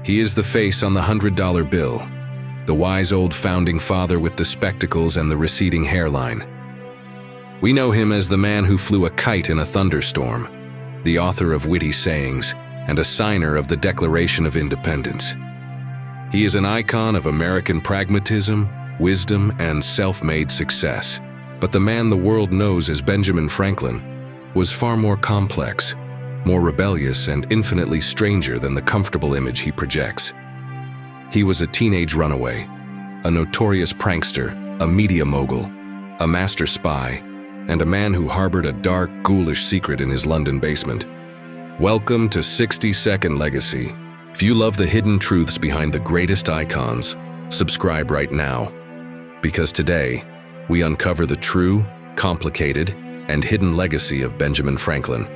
He is the face on the $100 bill, the wise old founding father with the spectacles and the receding hairline. We know him as the man who flew a kite in a thunderstorm, the author of witty sayings, and a signer of the Declaration of Independence. He is an icon of American pragmatism, wisdom, and self-made success. But the man the world knows as Benjamin Franklin was far more complex, more rebellious, and infinitely stranger than the comfortable image he projects. He was a teenage runaway, a notorious prankster, a media mogul, a master spy, and a man who harbored a dark, ghoulish secret in his London basement. Welcome to 60-Second Legacy. If you love the hidden truths behind the greatest icons, subscribe right now, because today we uncover the true, complicated, and hidden legacy of Benjamin Franklin.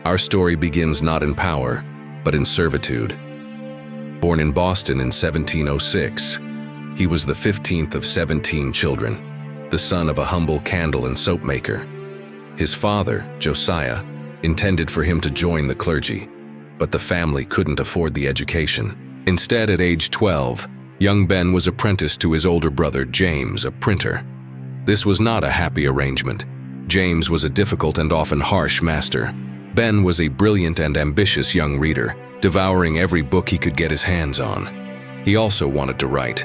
Our story begins not in power, but in servitude. Born in Boston in 1706, he was the 15th of 17 children, the son of a humble candle and soap maker. His father, Josiah, intended for him to join the clergy, but the family couldn't afford the education. Instead, at age 12, young Ben was apprenticed to his older brother, James, a printer. This was not a happy arrangement. James was a difficult and often harsh master. Ben was a brilliant and ambitious young reader, devouring every book he could get his hands on. He also wanted to write,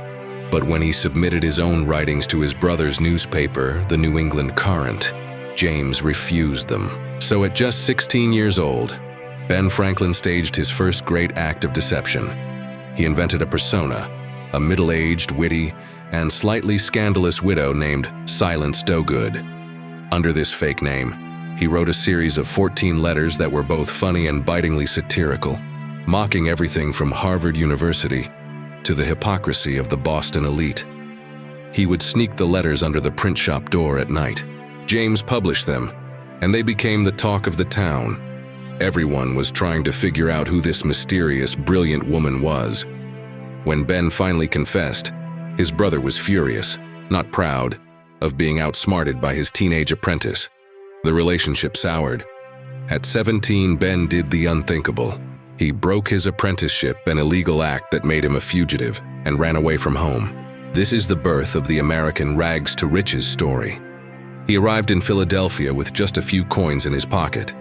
but when he submitted his own writings to his brother's newspaper, the New England Current, James refused them. So at just 16 years old, Ben Franklin staged his first great act of deception. He invented a persona, a middle-aged, witty, and slightly scandalous widow named Silence Dogood. Under this fake name, he wrote a series of 14 letters that were both funny and bitingly satirical, mocking everything from Harvard University to the hypocrisy of the Boston elite. He would sneak the letters under the print shop door at night. James published them, and they became the talk of the town. Everyone was trying to figure out who this mysterious, brilliant woman was. When Ben finally confessed, his brother was furious, not proud, of being outsmarted by his teenage apprentice. The relationship soured. At 17, Ben did the unthinkable. He broke his apprenticeship, an illegal act that made him a fugitive, and ran away from home. This is the birth of the American rags to riches story. He arrived in Philadelphia with just a few coins in his pocket.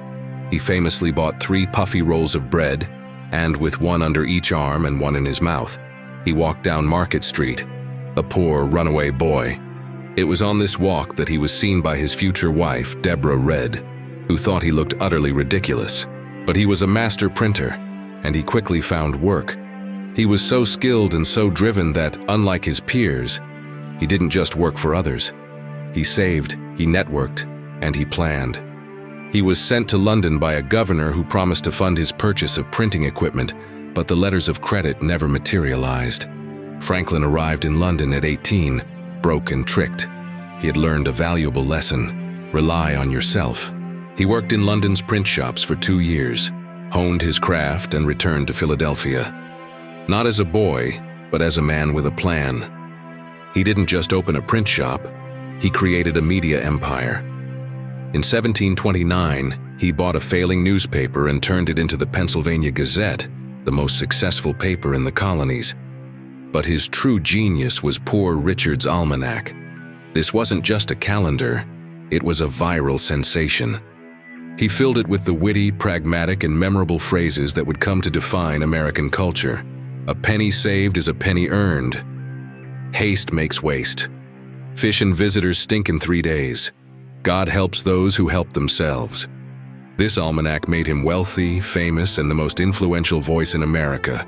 He famously bought 3 puffy rolls of bread, and with one under each arm and one in his mouth, he walked down Market Street, a poor runaway boy. It was on this walk that he was seen by his future wife, Deborah Red, who thought he looked utterly ridiculous. But he was a master printer, and he quickly found work. He was so skilled and so driven that, unlike his peers, he didn't just work for others. He saved, he networked, and he planned. He was sent to London by a governor who promised to fund his purchase of printing equipment, but the letters of credit never materialized. Franklin arrived in London at 18, broke and tricked. He had learned a valuable lesson: rely on yourself. He worked in London's print shops for 2 years, honed his craft, and returned to Philadelphia. Not as a boy, but as a man with a plan. He didn't just open a print shop, he created a media empire. In 1729, he bought a failing newspaper and turned it into the Pennsylvania Gazette, the most successful paper in the colonies. But his true genius was Poor Richard's Almanac. This wasn't just a calendar, it was a viral sensation. He filled it with the witty, pragmatic, and memorable phrases that would come to define American culture. A penny saved is a penny earned. Haste makes waste. Fish and visitors stink in 3 days. God helps those who help themselves. This almanac made him wealthy, famous, and the most influential voice in America.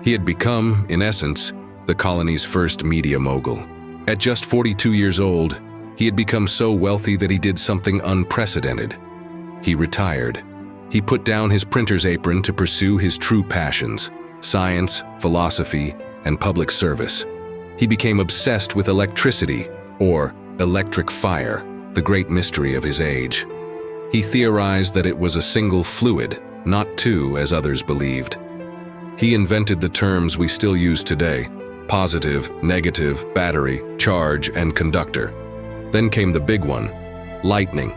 He had become, in essence, the colony's first media mogul. At just 42 years old, he had become so wealthy that he did something unprecedented. He retired. He put down his printer's apron to pursue his true passions: science, philosophy, and public service. He became obsessed with electricity, or electric fire, the great mystery of his age. He theorized that it was a single fluid, not two, as others believed. He invented the terms we still use today: positive, negative, battery, charge, and conductor. Then came the big one: lightning.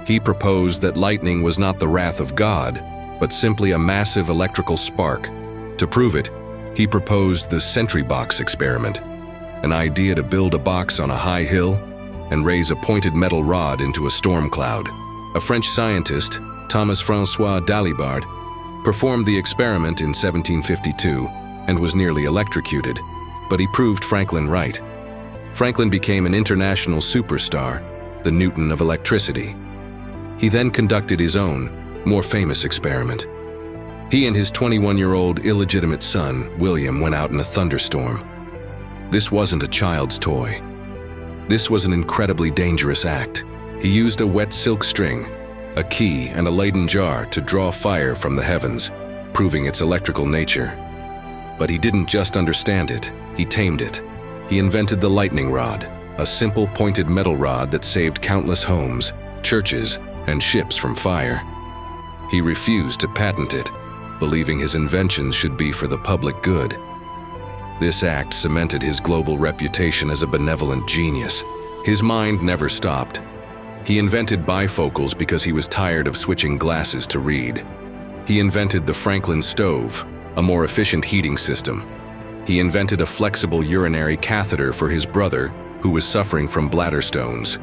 He proposed that lightning was not the wrath of God, but simply a massive electrical spark, To prove it, he proposed the sentry box experiment, an idea to build a box on a high hill and raise a pointed metal rod into a storm cloud. A French scientist, Thomas-François Dalibard, performed the experiment in 1752 and was nearly electrocuted, but he proved Franklin right. Franklin became an international superstar, the Newton of electricity. He then conducted his own, more famous experiment. He and his 21-year-old illegitimate son, William, went out in a thunderstorm. This wasn't a child's toy. This was an incredibly dangerous act. He used a wet silk string, a key, and a Leyden jar to draw fire from the heavens, proving its electrical nature. But he didn't just understand it, he tamed it. He invented the lightning rod, a simple pointed metal rod that saved countless homes, churches, and ships from fire. He refused to patent it, believing his inventions should be for the public good. This act cemented his global reputation as a benevolent genius. His mind never stopped. He invented bifocals because he was tired of switching glasses to read. He invented the Franklin stove, a more efficient heating system. He invented a flexible urinary catheter for his brother, who was suffering from bladder stones.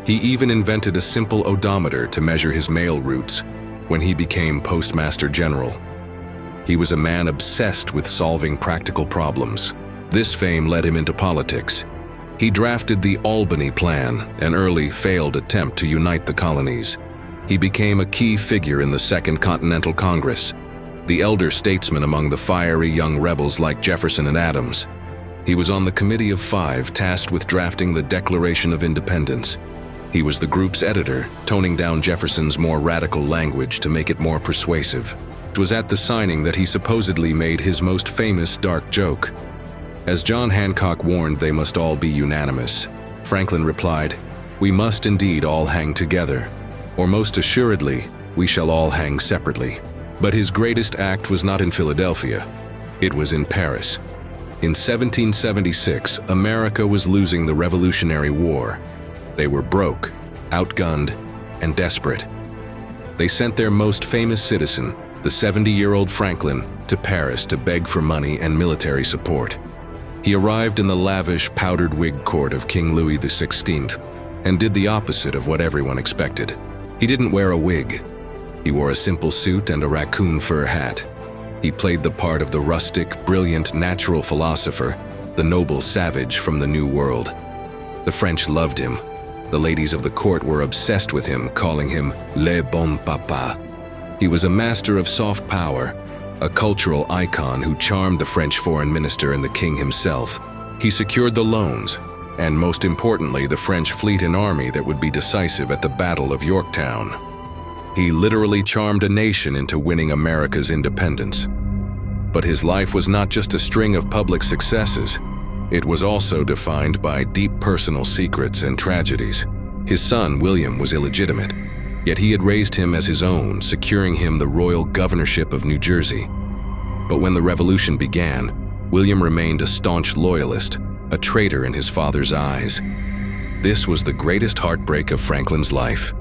He even invented a simple odometer to measure his mail routes when he became Postmaster General. He was a man obsessed with solving practical problems. This fame led him into politics. He drafted the Albany Plan, an early failed attempt to unite the colonies. He became a key figure in the Second Continental Congress, the elder statesman among the fiery young rebels like Jefferson and Adams. He was on the Committee of Five tasked with drafting the Declaration of Independence. He was the group's editor, toning down Jefferson's more radical language to make it more persuasive. It was at the signing that he supposedly made his most famous dark joke. As John Hancock warned they must all be unanimous, Franklin replied, "We must indeed all hang together, or most assuredly, we shall all hang separately." But his greatest act was not in Philadelphia. It was in Paris. In 1776, America was losing the Revolutionary War. They were broke, outgunned, and desperate. They sent their most famous citizen, the 70-year-old Franklin, to Paris to beg for money and military support. He arrived in the lavish, powdered wig court of King Louis XVI and did the opposite of what everyone expected. He didn't wear a wig. He wore a simple suit and a raccoon fur hat. He played the part of the rustic, brilliant, natural philosopher, the noble savage from the New World. The French loved him. The ladies of the court were obsessed with him, calling him Le Bon Papa. He was a master of soft power, a cultural icon who charmed the French foreign minister and the king himself. He secured the loans, and most importantly, the French fleet and army that would be decisive at the Battle of Yorktown. He literally charmed a nation into winning America's independence. But his life was not just a string of public successes. It was also defined by deep personal secrets and tragedies. His son, William, was illegitimate, yet he had raised him as his own, securing him the royal governorship of New Jersey. But when the revolution began, William remained a staunch loyalist, a traitor in his father's eyes. This was the greatest heartbreak of Franklin's life.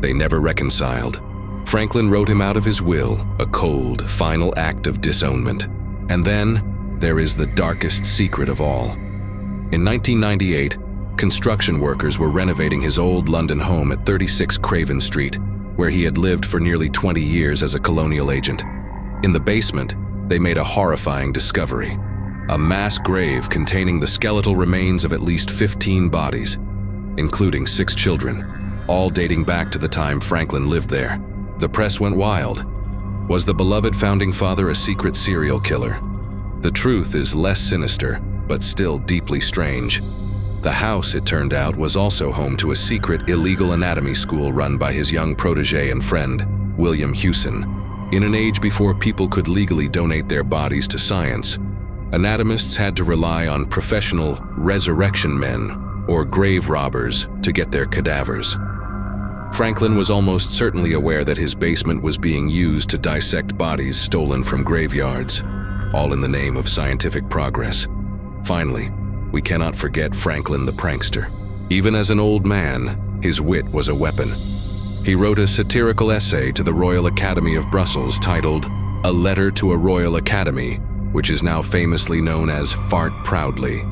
They never reconciled. Franklin wrote him out of his will, a cold, final act of disownment. And then, there is the darkest secret of all. In 1998, construction workers were renovating his old London home at 36 Craven Street, where he had lived for nearly 20 years as a colonial agent. In the basement, they made a horrifying discovery: a mass grave containing the skeletal remains of at least 15 bodies, including 6 children, all dating back to the time Franklin lived there. The press went wild. Was the beloved founding father a secret serial killer? The truth is less sinister, but still deeply strange. The house, it turned out, was also home to a secret illegal anatomy school run by his young protege and friend, William Hewson. In an age before people could legally donate their bodies to science, anatomists had to rely on professional resurrection men or grave robbers to get their cadavers. Franklin was almost certainly aware that his basement was being used to dissect bodies stolen from graveyards, all in the name of scientific progress. Finally, we cannot forget Franklin the prankster. Even as an old man, his wit was a weapon. He wrote a satirical essay to the Royal Academy of Brussels titled A Letter to a Royal Academy, which is now famously known as Fart Proudly.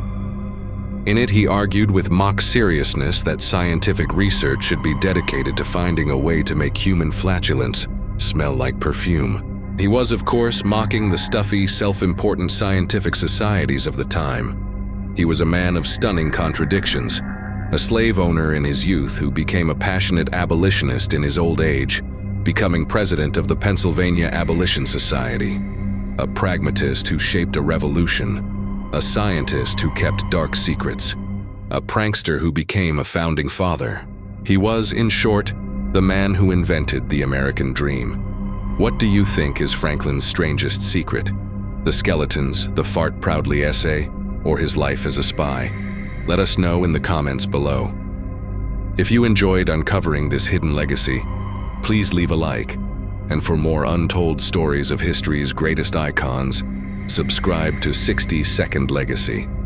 In it, he argued with mock seriousness that scientific research should be dedicated to finding a way to make human flatulence smell like perfume. He was, of course, mocking the stuffy, self-important scientific societies of the time. He was a man of stunning contradictions, a slave owner in his youth who became a passionate abolitionist in his old age, becoming president of the Pennsylvania Abolition Society, a pragmatist who shaped a revolution, a scientist who kept dark secrets, a prankster who became a founding father. He was, in short, the man who invented the American dream. What do you think is Franklin's strangest secret? The skeletons, the Fart Proudly essay, or his life as a spy? Let us know in the comments below. If you enjoyed uncovering this hidden legacy, please leave a like. And for more untold stories of history's greatest icons, subscribe to 60 Second Legacy.